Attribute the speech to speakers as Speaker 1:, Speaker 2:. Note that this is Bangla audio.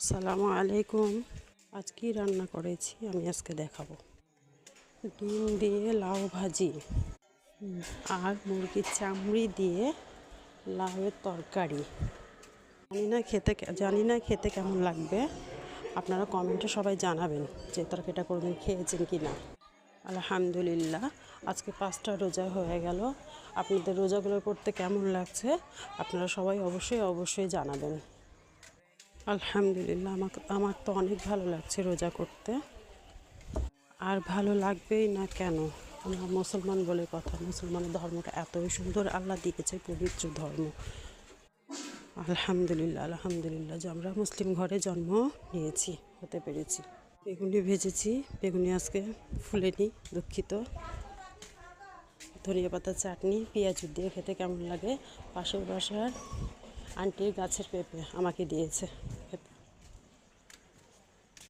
Speaker 1: আসসালামু আলাইকুম। আজ কি রান্না করেছি আমি আজকে দেখাবো। ডিম দিয়ে লাউ ভাজি আর মুরগির চামড়ি দিয়ে লাউয়ের তরকারি। জানি না খেতে কেমন লাগবে। আপনারা কমেন্টে সবাই জানাবেন যে তরকারিটা কোনোদিন খেয়েছেন কি না। আলহামদুলিল্লাহ, আজকে 5টা রোজা হয়ে গেল। আপনাদের রোজাগুলো করতে কেমন লাগছে আপনারা সবাই অবশ্যই জানাবেন। আলহামদুলিল্লাহ, আমার তো অনেক ভালো লাগছে রোজা করতে। আর ভালো লাগবেই না কেন? আমরা মুসলমান বলে কথা, মুসলমানের ধর্মটা এতই সুন্দর, আল্লাহ দিয়েছে পবিত্র ধর্ম। আলহামদুলিল্লাহ যে আমরা মুসলিম ঘরে জন্ম নিয়েছি, হতে পেরেছি। বেগুনি ভেজেছি, বেগুনি আজকে ফুলেনি, দুঃখিত। ধনিয়া পাতার চাটনি পেঁয়াজ দিয়ে খেতে কেমন লাগে? পাশের বাসার আন্টির গাছের পেঁপে আমাকে দিয়েছে।